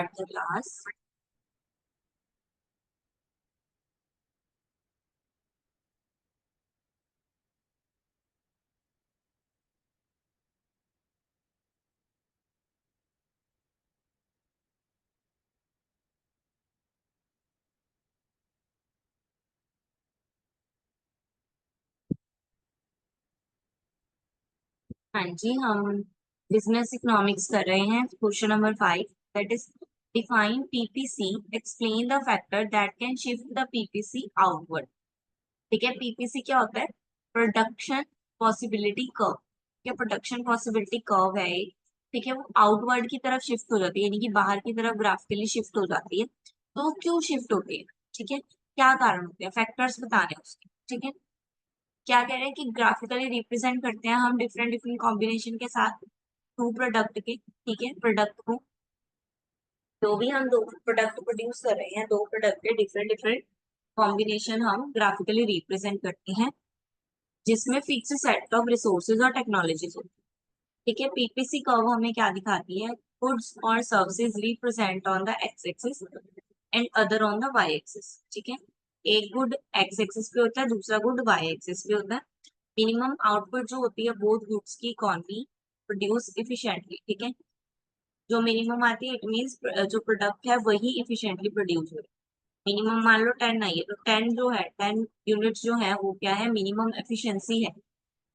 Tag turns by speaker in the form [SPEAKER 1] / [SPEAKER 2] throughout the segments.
[SPEAKER 1] at the class। हाँ जी, हम business economics कर रहे हैं। Question number 5, that is define PPC, explain the factor that can shift the PPC outward. ठीक है, पीपीसी क्या होता है? Production possibility curve. क्या प्रोडक्शन पॉसिबिलिटी कर्व है एक, ठीक है, वो आउटवर्ड की तरफ शिफ्ट हो जाती है, यानी कि बाहर की तरफ ग्राफिकली शिफ्ट हो जाती है। तो वो क्यों शिफ्ट होती है? ठीक है, क्या कारण होते हैं, फैक्टर्स बताने हैं उसके। ठीक है, क्या कह रहे हैं कि ग्राफिकली रिप्रेजेंट करते हैं हम डिफरेंट डिफरेंट कॉम्बिनेशन के साथ टू प्रोडक्ट के। ठीक है, प्रोडक्ट को जो भी हम दो प्रोडक्ट प्रोड्यूस कर रहे हैं, दो प्रोडक्ट के डिफरेंट डिफरेंट कॉम्बिनेशन हम ग्राफिकली रिप्रेजेंट करते हैं, जिसमें फिक्स सेट ऑफ रिसोर्सेज और टेक्नोलॉजीज होती है। ठीक है, पीपीसी कर्व हमें क्या दिखाती है? गुड्स और services represent on the X axis and other on the Y axis. ठीक है, एक गुड एक्स एक्सिस पे होता है, दूसरा गुड वाई एक्सिस पे होता है। मिनिमम आउटपुट जो होती है बोथ गुड्स की इकोनॉमी प्रोड्यूस इफिशिएंटली। ठीक है, जो मिनिमम आती है इट मीन्स जो प्रोडक्ट है वही इफिशिएंटली प्रोड्यूस हो रहा है। मिनिमम मान लो 10 आई है, तो 10 जो है 10 यूनिट्स जो है वो क्या है? मिनिमम एफिशिएंसी है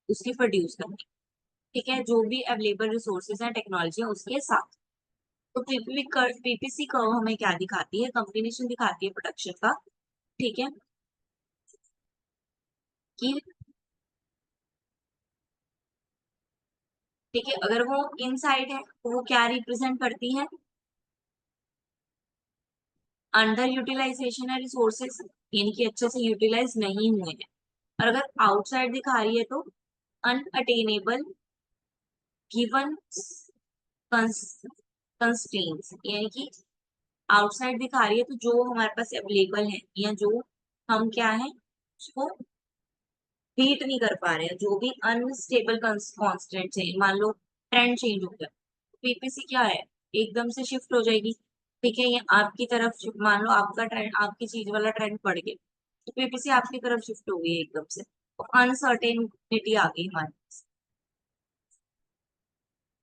[SPEAKER 1] उसकी प्रोड्यूस करने की। ठीक है, जो भी अवेलेबल रिसोर्सेज है, टेक्नोलॉजी है, उसके साथ। तो पीपीसी कर्व हमें क्या दिखाती है? कॉम्बिनेशन दिखाती है प्रोडक्शन का। ठीक है, कि ठीक है, अगर वो इनसाइड है तो वो क्या रिप्रेजेंट करती है? अंडर यूटिलाइजेशन है रिसोर्सेस, यानी कि अच्छे से यूटिलाइज नहीं हुए हैं। और अगर आउटसाइड दिखा रही है तो अनअटेनेबल गिवन कंस्ट्रेंट्स, यानी कि आउटसाइड दिखा रही है तो जो हमारे पास अवेलेबल है या जो हम क्या है उसको बीट नहीं कर पा रहे हैं, जो भी अनस्टेबल कॉन्स्टेंट है, मान लो ट्रेंड चेंज हो गया, पीपीसी क्या है? एकदम से शिफ्ट हो जाएगी। ठीक है, ये आपकी तरफ मान लो आपका ट्रेंड, आपकी चीज वाला ट्रेंड बढ़ गया, तो पीपीसी आपकी तरफ शिफ्ट हो गई एकदम से, तो अनसर्टेनिटी आ गई हमारे पास।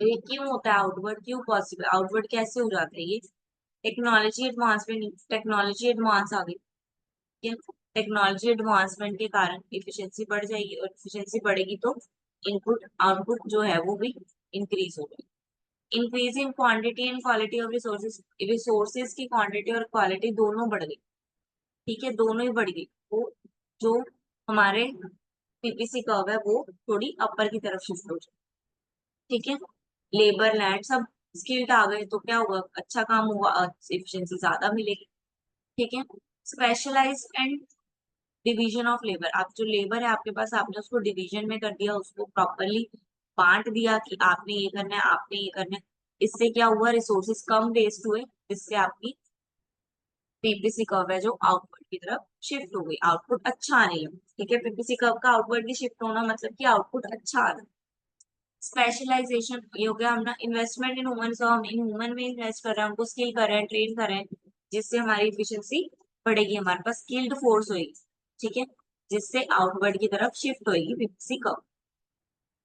[SPEAKER 1] तो ये क्यों होता है आउटवर्ड? क्यों पॉसिबल आउटवर्ड कैसे हो जाता है ये? टेक्नोलॉजी एडवांस आ गई। टेक्नोलॉजी एडवांसमेंट के कारण इफिशिएंसी बढ़ जाएगी, और इफिशिएंसी बढ़ेगी तो इनपुट आउटपुट जो है वो भी इंक्रीज होगा। Increase in quantity and quality of resources, resources की क्वांटिटी और क्वालिटी दोनों बढ़ गई। ठीक है, दोनों ही बढ़ गई। वो जो हमारे पीपीसी कर्व है वो थोड़ी अपर की तरफ शिफ्ट हो जाए। ठीक है, लेबर लैंड सब स्किल्ड आ गए तो क्या होगा? अच्छा काम होगा, एफिशिएंसी ज्यादा मिलेगी। ठीक है, specialize and division of labour, आप जो लेबर है आपके पास, आपने उसको डिवीजन में कर दिया, उसको प्रॉपरली बांट दिया कि आपने ये करना है, आपने ये करना है। इससे क्या हुआ? रिसोर्सेस कम वेस्ट हुए, जिससे आपकी पीपीसी कर्व है जो आउटवर्ड की तरफ शिफ्ट हो गई, आउटपुट अच्छा आने लगा। ठीक है, पीपीसी कर्व का आउटवर्ड की शिफ्ट होना मतलब कि आउटपुट अच्छा आ रहा है। स्पेशलाइजेशन ये हो गया अपना इन्वेस्टमेंट इन ह्यूमन, सो हम इन ह्यूमन में इन्वेस्ट कर रहे हैं, उनको स्किल कर रहे हैं, ट्रेन कर रहे हैं, जिससे हमारी इफिशियंसी बढ़ेगी, हमारे पास स्किल्ड फोर्स होगी। ठीक है, जिससे आउटवर्ड की तरफ शिफ्ट होगी पीपीसी कर्व।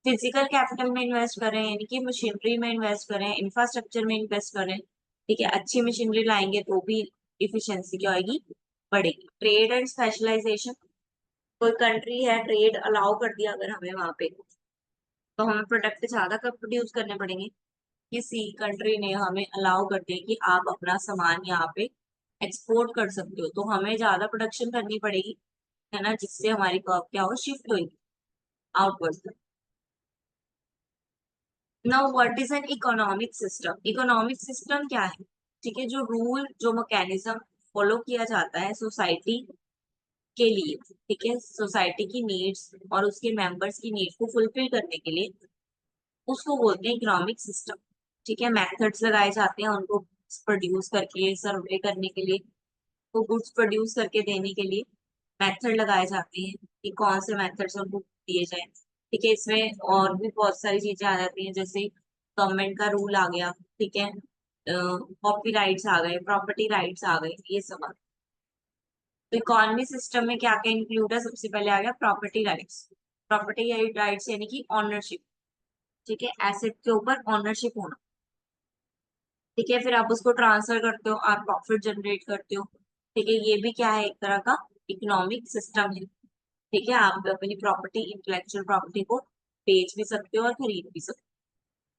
[SPEAKER 1] फिजिकल कैपिटल में इन्वेस्ट कर रहे हैं, यानी कि मशीनरी में इन्वेस्ट कर रहे हैं, इंफ्रास्ट्रक्चर में इन्वेस्ट कर रहे हैं। ठीक है, अच्छी मशीनरी लाएंगे तो भी इफिशियंसी क्या होगी? बढ़ेगी। ट्रेड एंड स्पेशलाइजेशन, कोई कंट्री है ट्रेड अलाउ कर दिया अगर हमें वहां पे, तो हमें प्रोडक्ट ज्यादा कब प्रोड्यूस करने पड़ेंगे? किसी कंट्री ने हमें अलाउ कर दिया कि आप अपना सामान यहाँ पे एक्सपोर्ट कर सकते हो, तो हमें ज्यादा प्रोडक्शन करनी पड़ेगी, है ना, जिससे हमारी कर्व क्या हो? शिफ्ट होगी outward. Now what is an economic system? Economic system क्या है? ठीक है, जो रूल जो मैकेनिज्म फॉलो किया जाता है सोसाइटी के लिए, ठीक है, सोसाइटी की नीड्स और उसके मेंबर्स की नीड्स को फुलफिल करने के लिए, उसको बोलते हैं इकोनॉमिक सिस्टम। ठीक है, मेथड्स लगाए जाते हैं उनको प्रोड्यूस करके सर्वे करने के लिए, तो गुड्स प्रोड्यूस करके देने के लिए मेथड लगाए जाते हैं कि कौन से मेथड्स उनको दिए जाए। ठीक है, इसमें और भी बहुत सारी चीजें आ जाती हैं, जैसे गवर्नमेंट का रूल आ गया। ठीक है, कॉपीराइट्स आ गए, प्रॉपर्टी राइट्स आ गए, ये सब आ गए। तो इकोनॉमी सिस्टम में क्या क्या इंक्लूड है, सबसे पहले आ गया प्रॉपर्टी राइट्स। प्रॉपर्टी राइट्स यानी कि ऑनरशिप, ठीक है, एसेट के ऊपर ऑनरशिप होना, ठीक है, फिर आप उसको ट्रांसफर करते हो, आप प्रॉफिट जनरेट करते हो, ठीक है, ये भी क्या है, एक तरह का इकोनॉमिक सिस्टम है, ठीक है, आप अपनी प्रॉपर्टी, इंटेलेक्चुअल प्रॉपर्टी को बेच भी सकते हो और खरीद भी सकते हो।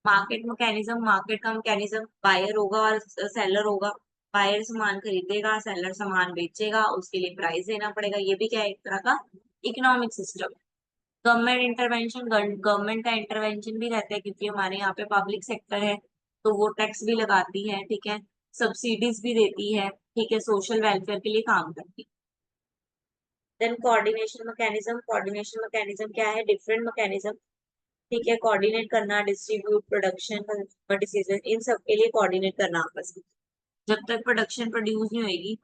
[SPEAKER 1] मार्केट मैकेनिज्म, मार्केट का मैकेनिज्म, बायर होगा और सेलर होगा, बायर सामान खरीदेगा, सेलर सामान बेचेगा, उसके लिए प्राइस देना पड़ेगा, ये भी क्या है, एक तरह का इकोनॉमिक सिस्टम है। गवर्नमेंट इंटरवेंशन, गवर्नमेंट का इंटरवेंशन भी रहता है, क्योंकि हमारे यहाँ पे पब्लिक सेक्टर है, तो वो टैक्स भी लगाती है, ठीक है, सब्सिडीज भी देती है, ठीक है, सोशल वेलफेयर के लिए काम करती है। देन कोऑर्डिनेशन मैकेनिज्म क्या है, डिफरेंट मैकेनिज्म, ठीक है, कोऑर्डिनेट करना, डिस्ट्रीब्यूट, प्रोडक्शन, डिसीजन, इन सब के लिए कोऑर्डिनेट करना आपस में। जब तक प्रोडक्शन प्रोड्यूस नहीं होगी,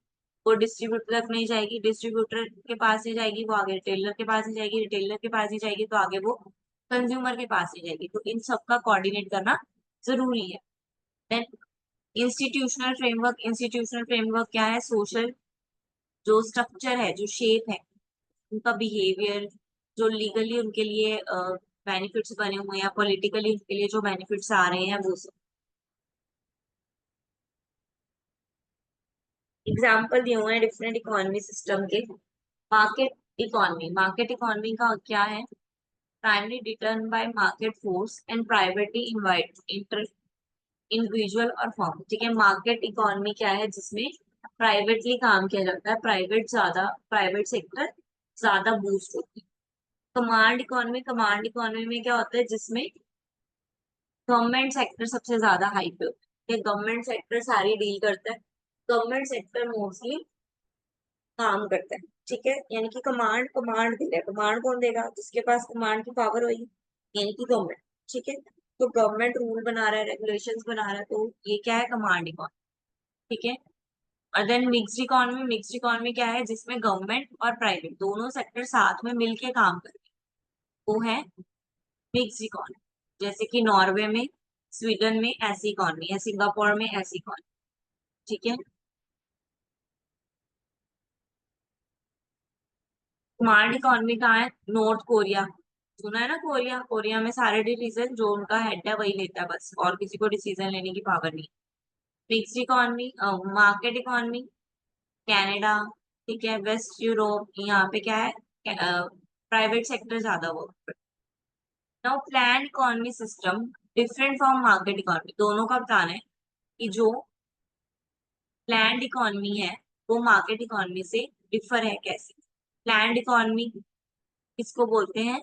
[SPEAKER 1] वो डिस्ट्रीब्यूटर तक नहीं जाएगी, डिस्ट्रीब्यूटर के पास नहीं जाएगी, वो आगे रिटेलर के पास नहीं जाएगी, रिटेलर के पास नहीं जाएगी, तो आगे वो कंज्यूमर के पास नहीं जाएगी, तो इन सब का कोऑर्डिनेट करना जरूरी है। देन इंस्टीट्यूशनल फ्रेमवर्क क्या है, सोशल जो स्ट्रक्चर है, जो शेप है, उनका बिहेवियर, जो लीगली उनके लिए बेनिफिट्स बने हुए हैं, या पॉलिटिकली उनके लिए जो बेनिफिट्स आ रहे हैं, वो सब एग्जाम्पल दिए हुए हैं डिफरेंट इकोनॉमी सिस्टम के। मार्केट इकोनॉमी का क्या है, primary determined by market force and privately invite inter individual और फर्म, ठीक है, मार्केट इकोनॉमी क्या है, जिसमें प्राइवेटली काम किया जाता है, प्राइवेट सेक्टर ज्यादा बूस्ट होती है। कमांड इकोनॉमी में क्या होता है, जिसमें गवर्नमेंट सेक्टर सबसे ज्यादा हाई पे होता है, गवर्नमेंट सेक्टर सारी डील करता है, गवर्नमेंट सेक्टर मोस्टली काम करता है, ठीक है, यानी कि कमांड देगा, कमांड कौन देगा, जिसके पास कमांड की पावर होगी, यानी कि गवर्नमेंट, ठीक है, तो गवर्नमेंट रूल बना रहा है, रेगुलेशंस बना रहा है, तो ये क्या है, कमांड इकोनॉमी, ठीक है। और देन मिक्स्ड इकोनॉमी क्या है, जिसमें गवर्नमेंट और प्राइवेट दोनों सेक्टर साथ में मिलके काम करते हैं, वो है मिक्स्ड इकोनॉमी। जैसे कि नॉर्वे में, स्वीडन में ऐसी इकोनॉमी है, सिंगापुर में ऐसी इकोनॉमी, ठीक है। कमांड इकोनॉमी कहाँ है, नॉर्थ कोरिया, सुना है ना, कोरिया, कोरिया में सारे डिसीजन जो उनका हेड है वही लेता है बस, और किसी को डिसीजन लेने की पावर नहीं। Mixed economy, market economy, Canada, ठीक है, वेस्ट यूरोप, यहाँ पे क्या है, प्राइवेट सेक्टर ज्यादा work. Now plan economy system different from market economy, दोनों का बताना है कि जो प्लान्ड इकोनॉमी है वो मार्केट इकोनॉमी से डिफर है कैसे। प्लान्ड इकोनॉमी किसको बोलते हैं,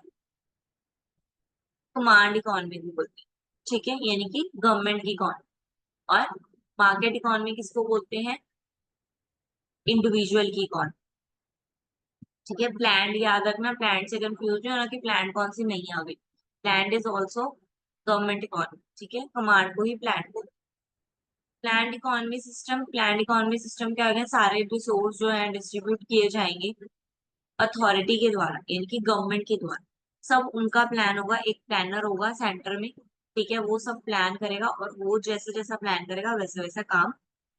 [SPEAKER 1] कमांड इकोनॉमी भी बोलते हैं, ठीक है, यानी कि गवर्नमेंट की इकोनॉमी। और मार्केट इकोनॉमी किसको बोलते हैं, इंडिविजुअल की इकोनॉमी, ठीक है। प्लान्ड याद रखना, प्लान्ड से कंफ्यूज हो ना कि प्लान्ड कौन सी नहीं आ गई, planned is also government economy, ठीक है, कमांड को ही प्लान्ड बोलते हैं। प्लान्ड इकोनॉमी सिस्टम क्या है, सारे रिसोर्स जो है डिस्ट्रीब्यूट किए जाएंगे अथॉरिटी के द्वारा, यानी कि गवर्नमेंट के द्वारा, सब उनका प्लान होगा, एक प्लानर होगा सेंटर में, ठीक है, वो सब प्लान करेगा, और वो जैसे जैसा प्लान करेगा वैसे वैसा काम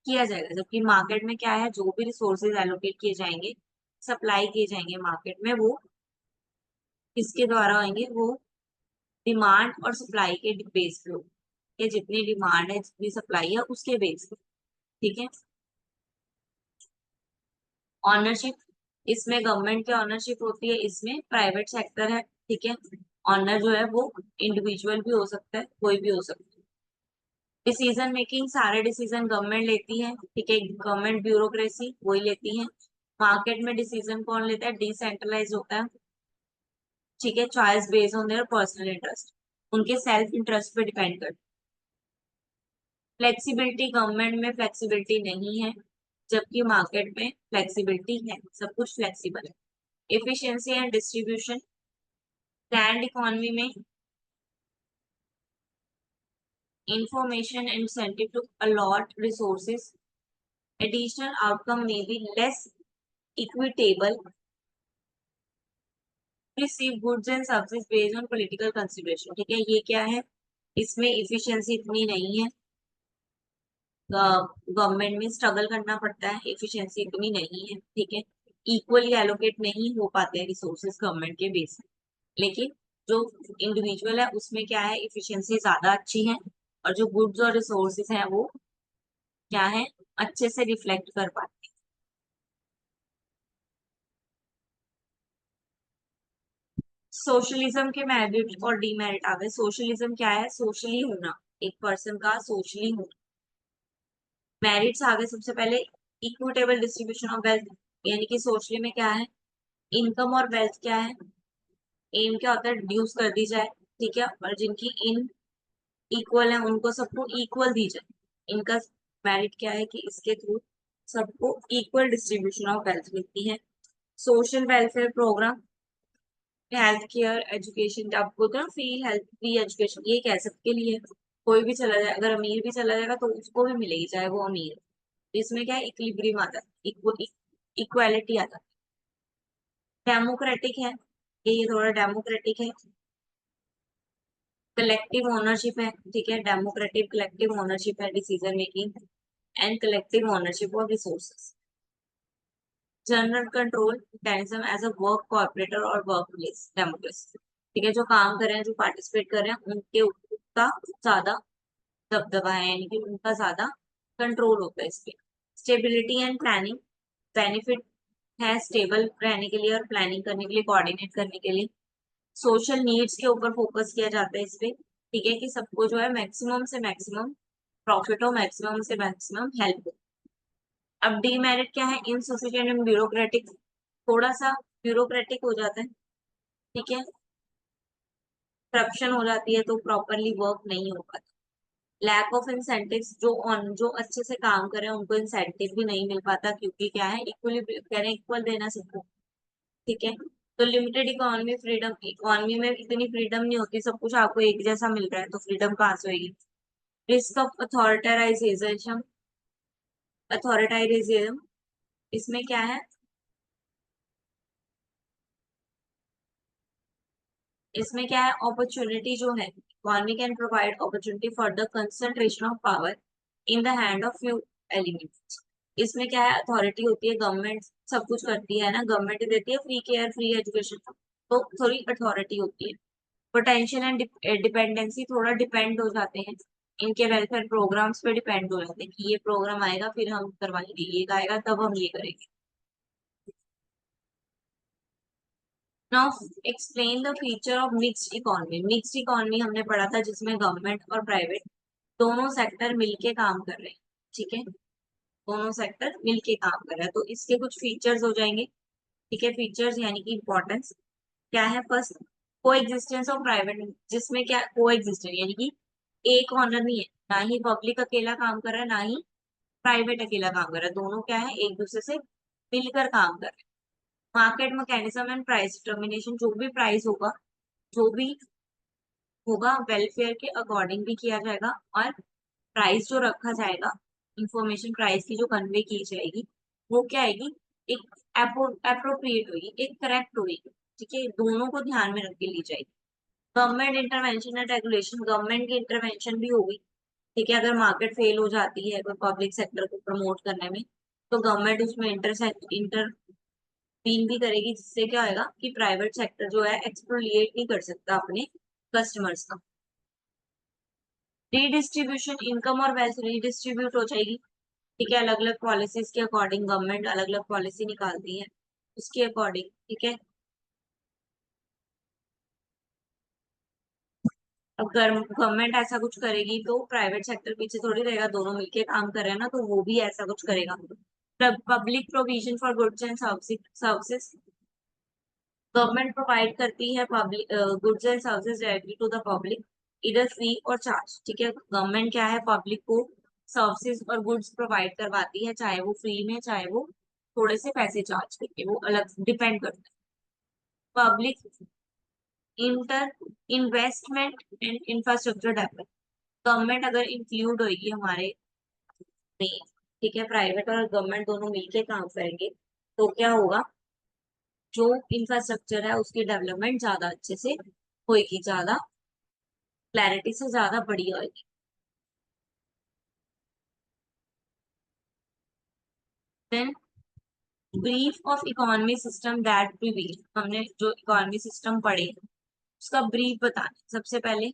[SPEAKER 1] किया जाएगा। जबकि मार्केट में क्या है, जो भी रिसोर्सेज एलोकेट किए जाएंगे, सप्लाई किए जाएंगे मार्केट में, वो किसके द्वारा आएंगे, वो डिमांड और सप्लाई के बेस पे होगा, कि जितनी डिमांड है, जितनी सप्लाई है, उसके बेस पे, ठीक है। ऑनरशिप, इसमें गवर्नमेंट की ऑनरशिप होती है, इसमें प्राइवेट सेक्टर है, ठीक है। ऑनर जो है वो इंडिविजुअल भी हो सकता है, कोई भी हो सकता है। डिसीजन मेकिंग, सारे डिसीजन गवर्नमेंट लेती है, ठीक है, गवर्नमेंट ब्यूरोक्रेसी वही लेती है। मार्केट में डिसीजन कौन लेता है, डिसेंट्रलाइज होता है, ठीक है, choice based on their personal interest, उनके सेल्फ इंटरेस्ट पे डिपेंड करता है। फ्लेक्सिबिलिटी, गवर्नमेंट में फ्लेक्सिबिलिटी नहीं है, जबकि मार्केट में फ्लेक्सिबिलिटी है, सब कुछ फ्लेक्सिबल है। Efficiency and distribution, planned economy में information and incentive to allot resources, additional outcome may be less equitable, receive goods and services based on political consideration, ठीक है, ये क्या है, इसमें इफिशियंसी इतनी नहीं है, गवर्नमेंट में स्ट्रगल करना पड़ता है, एफिशिएंसी इतनी नहीं है, ठीक है, इक्वली एलोकेट नहीं हो पाते हैं रिसोर्सेज गवर्नमेंट के बेस में। लेकिन जो इंडिविजुअल है उसमें क्या है, एफिशिएंसी ज्यादा अच्छी है, और जो गुड्स और रिसोर्सेज हैं वो क्या है, अच्छे से रिफ्लेक्ट कर पाते हैं। सोशलिज्म के मेरिट और डीमेरिट आ गए। सोशलिज्म क्या है, सोशली होना, एक पर्सन का सोशली होना। मेरिट्स आ गए सबसे पहले, इक्विटेबल डिस्ट्रीब्यूशन ऑफ वेल्थ, यानी कि सोशली में क्या है, इनकम और वेल्थ क्या है, एम क्या होता है, रिड्यूस कर दी जाए, ठीक है, और जिनकी इन इक्वल है उनको सबको इक्वल दी जाए। इनका मेरिट क्या है कि इसके थ्रू सबको इक्वल डिस्ट्रीब्यूशन ऑफ वेल्थ मिलती है। Social welfare program, health care, education, आपको तो फ्री हेल्थ, फ्री एजुकेशन, ये कह सबके लिए है। कोई भी चला जाए, अगर अमीर भी चला जाएगा तो उसको भी मिलेगी, चाहे वो अमीर है। तो इसमें क्या है, इक्विलिब्रियम आता है, इक्वालिटी आता है। डेमोक्रेटिक है, ये थोड़ा डेमोक्रेटिक है। कलेक्टिव ओनरशिप है, ठीक है, डेमोक्रेटिक कलेक्टिव ओनरशिप है decision making and collective ownership of resources. General control mechanism as a work cooperator और वर्क प्लेस डेमोक्रेसी, ठीक है, जो काम कर रहे हैं, जो पार्टिसिपेट कर रहे हैं, उनके ऊपर का ज्यादा दबदबा है, यानी कि उनका ज्यादा कंट्रोल होता है इस पे। स्टेबिलिटी एंड प्लानिंग, बेनिफिट है स्टेबल रहने के लिए और प्लानिंग करने के लिए, कोऑर्डिनेट करने के लिए। सोशल नीड्स के ऊपर फोकस किया जाता है इस पे, ठीक है, कि सबको जो है मैक्सिमम से मैक्सिमम प्रॉफिट हो, मैक्सिमम से मैक्सिमम हेल्प हो। अब डीमेरिट क्या है, इनसफिशिएंट एंड ब्यूरोक्रेटिक, थोड़ा सा ब्यूरोक्रेटिक हो जाता है, ठीक है, करप्शन हो जाती है, तो प्रॉपरली वर्क नहीं हो पाता। लैक ऑफ इंसेंटिव्स, जो अच्छे से काम कर रहे हैं उनको इंसेंटिव भी नहीं मिल पाता, क्योंकि क्या है, इक्वली कह रहे हैं, इक्वल देना सबको, ठीक है। तो लिमिटेड इकोनॉमी फ्रीडम, इकोनॉमी में इतनी फ्रीडम नहीं होती, सब कुछ आपको एक जैसा मिल रहा है, तो फ्रीडम कहाँ से होगी। रिस्क ऑफ अथॉरिटाइजेशन, अथॉरिटाइजेशन, इसमें क्या है, इसमें क्या है, अपॉर्चुनिटी जो है, economy can provide opportunity for the concentration of power in the hand of few elements. इसमें क्या है, अथॉरिटी होती है, गवर्नमेंट सब कुछ करती है ना, गवर्नमेंट देती है फ्री केयर, फ्री एजुकेशन, तो थोड़ी अथॉरिटी होती है। पोटेंशियल एंड डिपेंडेंसी, थोड़ा डिपेंड हो जाते हैं, इनके वेलफेयर प्रोग्राम्स पे डिपेंड हो जाते हैं, कि ये प्रोग्राम आएगा फिर हम करवाएंगे, ये आएगा तब हम ये करेंगे। Now explain the feature of mixed economy. Mixed economy हमने पढ़ा था, जिसमें गवर्नमेंट और प्राइवेट दोनों सेक्टर मिलके काम कर रहे हैं, ठीक है, दोनों सेक्टर मिलके काम कर रहा है, तो इसके कुछ फीचर्स हो जाएंगे, ठीक है, फीचर्स यानी कि इंपॉर्टेंस क्या है। फर्स्ट, को एग्जिस्टेंस ऑफ प्राइवेट, जिसमें क्या को एग्जिस्टेंस, यानी कि एक ऑनर नहीं है, ना ही पब्लिक अकेला काम कर रहा है, ना ही प्राइवेट अकेला काम कर रहा है, दोनों क्या है, एक दूसरे से मिलकर काम कर रहे हैं। Market mechanism and price determination, जो भी प्राइस होगा, जो भी होगा वेलफेयर के अकॉर्डिंग भी किया जाएगा, और प्राइस जो रखा जाएगा, इंफॉर्मेशन प्राइस की जो कन्वे की जाएगी, वो क्या आएगी, एक अप्रोप्रिएट होगी, एक करेक्ट होगी, ठीक है, दोनों को ध्यान में रख के ली जाएगी। Government intervention and regulation, government की इंटरवेंशन भी होगी, ठीक है, अगर मार्केट फेल हो जाती है कोई पब्लिक सेक्टर को प्रमोट करने में, तो गवर्नमेंट उसमें इंटरवीन भी करेगी, जिससे क्या होगा कि प्राइवेट सेक्टर जो है एक्सप्लोइट नहीं कर सकता अपने कस्टमर्स का। रीडिस्ट्रीब्यूशन, इनकम और वेल्थ रीडिस्ट्रीब्यूट हो जाएगी, ठीक है, अलग अलग पॉलिसीज के अकॉर्डिंग गवर्नमेंट अलग अलग पॉलिसी निकालती है, उसके अकॉर्डिंग, ठीक है। अगर गवर्नमेंट ऐसा कुछ करेगी तो प्राइवेट सेक्टर पीछे थोड़ी रहेगा, दोनों मिलके काम कर रहे हैं ना, तो वो भी ऐसा कुछ करेगा। Public provision for goods and services, government provide करती है public goods and services directly to the public, इधर फ्री और चार्ज, ठीक है, गवर्नमेंट क्या है, पब्लिक को सर्विसेज और गुड्स प्रोवाइड करवाती है, चाहे वो फ्री में, चाहे वो थोड़े से पैसे चार्ज करके, वो अलग डिपेंड करता है। Public inter investment and infrastructure development, government अगर इंक्लूड होगी हमारे में, ठीक है, प्राइवेट और गवर्नमेंट दोनों मिलके काम करेंगे, तो क्या होगा, जो इंफ्रास्ट्रक्चर है उसकी डेवलपमेंट ज्यादा अच्छे से होगी, ज्यादा क्लैरिटी से, ज्यादा बढ़िया होगी। Then brief of economy system that prevail, हमने जो इकोनॉमी सिस्टम पढ़े उसका ब्रीफ बताना। सबसे पहले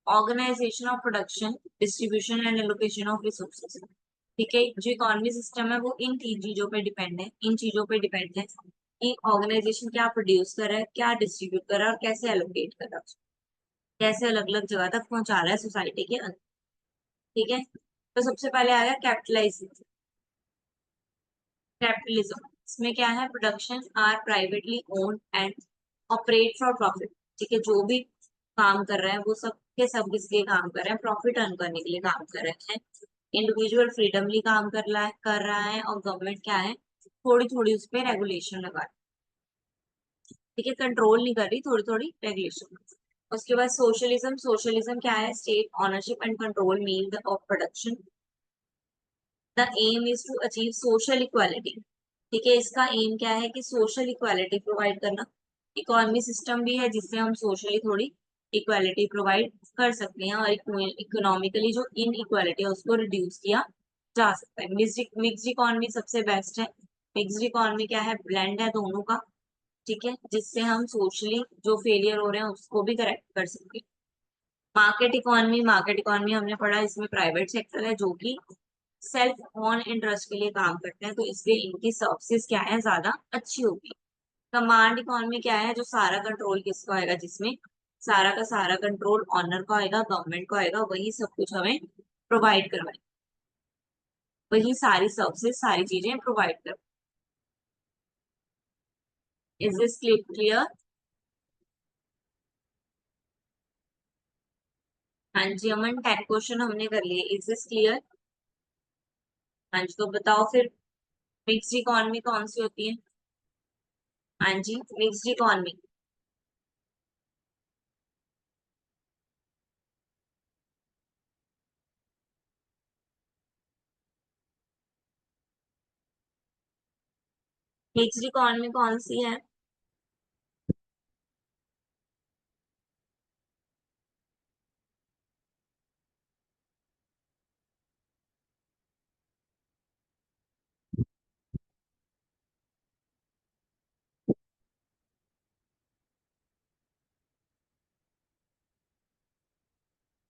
[SPEAKER 1] organization of production, distribution and allocation of resources. ठीक है, जो इकोनॉमी सिस्टम है वो इन तीन चीजों पे डिपेंड है, इन चीजों पे डिपेंड है कि ऑर्गेनाइजेशन क्या प्रोड्यूस कर रहा है, क्या डिस्ट्रीब्यूट कर रहा है और कैसे एलोकेट कर रहा है, कैसे अलग अलग जगह तक पहुंचा रहा है सोसाइटी के अंदर। ठीक है, तो सबसे पहले आया कैपिटलाइजेशन, कैपिटलिज्म। इसमें क्या है, production are privately owned and operate for profit. ठीक है, जो भी काम कर रहे हैं वो सब के सब किसलिए काम कर रहे हैं, प्रॉफिट अर्न करने के लिए काम कर रहे हैं। इंडिविजुअल फ्रीडमली काम कर रहा है और गवर्नमेंट क्या है, थोड़ी थोड़ी उस पर रेगुलेशन लगा रही है। ठीक है, कंट्रोल नहीं कर रही, थोड़ी थोड़ी रेगुलेशन। उसके बाद सोशलिज्म, सोशलिज्म क्या है, state ownership and control mean of production. The aim is to achieve social equality. ठीक है, इसका एम क्या है कि सोशल इक्वालिटी प्रोवाइड करना। इकोनॉमी सिस्टम भी है जिससे हम सोशली थोड़ी इक्वालिटी प्रोवाइड कर सकते हैं और इकोनॉमिकली जो इन इक्वालिटी है उसको रिड्यूस किया जा सकता है। मिक्स्ड इकोनॉमी सबसे बेस्ट है। मिक्स्ड इकोनॉमी क्या है, ब्लेंड है दोनों का। ठीक है, जिससे हम सोशली जो फेलियर हो रहे हैं उसको भी करेक्ट कर सकते हैं। मार्केट इकोनॉमी, मार्केट इकोनॉमी हमने पढ़ा, इसमें प्राइवेट सेक्टर है जो कि सेल्फ ऑन इंटरेस्ट के लिए काम करते हैं, तो इसलिए इनकी सर्विसेज क्या है, ज्यादा अच्छी होगी। कमांड इकोनॉमी क्या है, जो सारा कंट्रोल किसका होगा, जिसमें सारा का सारा कंट्रोल ऑनर का होगा, गवर्नमेंट का होगा, वही सब कुछ हमें प्रोवाइड करवाए, वही सारी सर्विसेज सारी चीजें प्रोवाइड कर। Is this clear? हाँ जी अमन, 10 क्वेश्चन हमने कर लिए। Is this clear? हाँ जी, तो बताओ फिर मिक्स्ड इकोनॉमी कौन सी होती है? हाँ जी, मिक्स्ड इकोनॉमी। मिक्स्ड इकोनॉमी कौन सी है?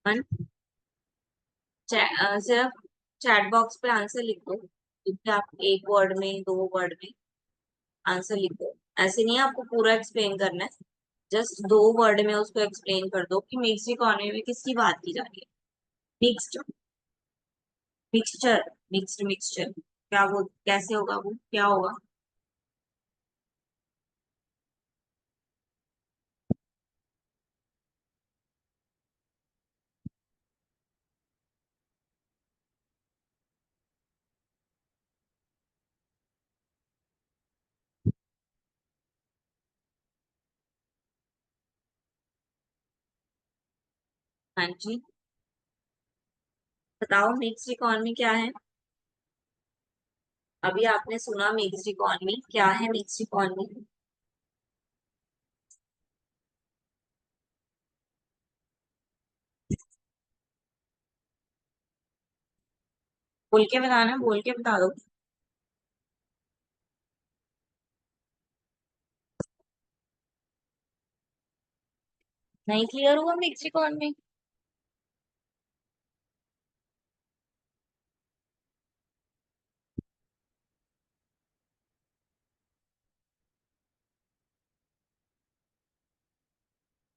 [SPEAKER 1] वन, सिर्फ चैट बॉक्स पे आंसर लिख दो, क्योंकि आप एक वर्ड में, दो वर्ड में आंसर लिख दो। ऐसे नहीं है आपको पूरा एक्सप्लेन करना है, जस्ट दो वर्ड में उसको एक्सप्लेन कर दो कि मिक्स्ड इकोनॉमी में किसकी बात की जा रही है। मिक्स्ड, मिक्सचर, मिक्स्ड मिक्सचर क्या, वो कैसे होगा, वो क्या होगा? हाँ जी, बताओ मिक्स्ड इकोनॉमी क्या है? अभी आपने सुना मिक्स्ड इकोनॉमी क्या है, मिक्स्ड इकोनॉमी? बोल के बताना, बोल के बता दो। नहीं क्लियर हुआ मिक्स्ड इकोनॉमी?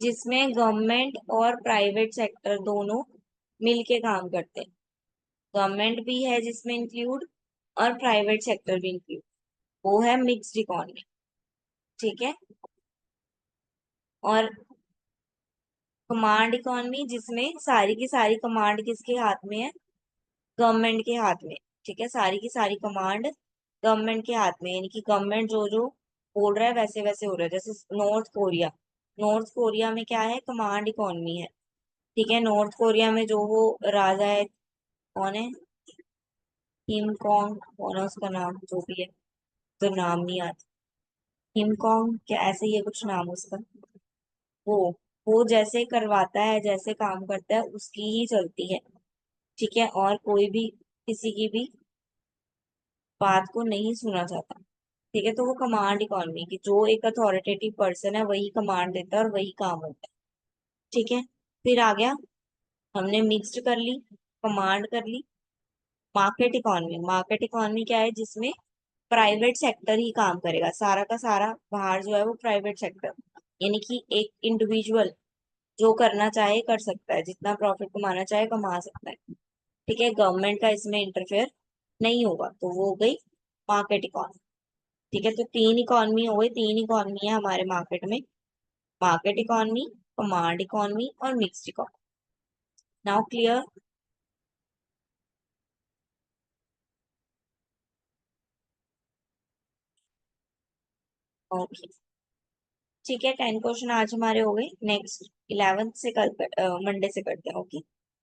[SPEAKER 1] जिसमें गवर्नमेंट और प्राइवेट सेक्टर दोनों मिलके काम करते हैं। गवर्नमेंट भी है जिसमें इंक्लूड और प्राइवेट सेक्टर भी इंक्लूड, वो है मिक्स्ड इकोनॉमी। ठीक है, और कमांड इकोनॉमी जिसमें सारी की सारी कमांड किसके हाथ में है, गवर्नमेंट के हाथ में। ठीक है, सारी की सारी कमांड गवर्नमेंट के हाथ में, यानी कि गवर्नमेंट जो जो बोल रहा है वैसे वैसे हो रहा है। जैसे नॉर्थ कोरिया, नॉर्थ कोरिया में क्या है, कमांड इकोनॉमी है। ठीक है, नॉर्थ कोरिया में जो वो राजा है, कौन है, किम कॉन्ग, कौन है उसका नाम, जो भी है, तो नाम नहीं आता। किम कॉन्ग क्या, ऐसे ही है कुछ नाम उसका। वो वो जैसे करवाता है, जैसे काम करता है उसकी ही चलती है। ठीक है, और कोई भी किसी की भी बात को नहीं सुना जाता। ठीक है, तो वो कमांड इकॉनमी की जो एक अथॉरिटेटिव पर्सन है वही कमांड देता है और वही काम होता है। ठीक है, फिर आ गया, हमने मिक्स्ड कर ली, कमांड कर ली। मार्केट इकॉनमी, मार्केट इकॉनमी क्या है, जिसमें प्राइवेट सेक्टर ही काम करेगा, सारा का सारा बाहर जो है वो प्राइवेट सेक्टर, यानी कि एक इंडिविजुअल जो करना चाहे कर सकता है, जितना प्रॉफिट कमाना चाहे कमा सकता है। ठीक है, गवर्नमेंट का इसमें इंटरफेयर नहीं होगा, तो वो हो गई मार्केट इकॉनमी। ठीक है, तो तीन इकॉनमी हो गई, तीन इकॉनमी है हमारे मार्केट में, मार्केट इकॉनमी, कमांड इकॉनमी और mixed economy. Now clear? Okay, ठीक है, 10 क्वेश्चन आज हमारे हो गए। नेक्स्ट 11th से कल मंडे से करते हैं। ओके।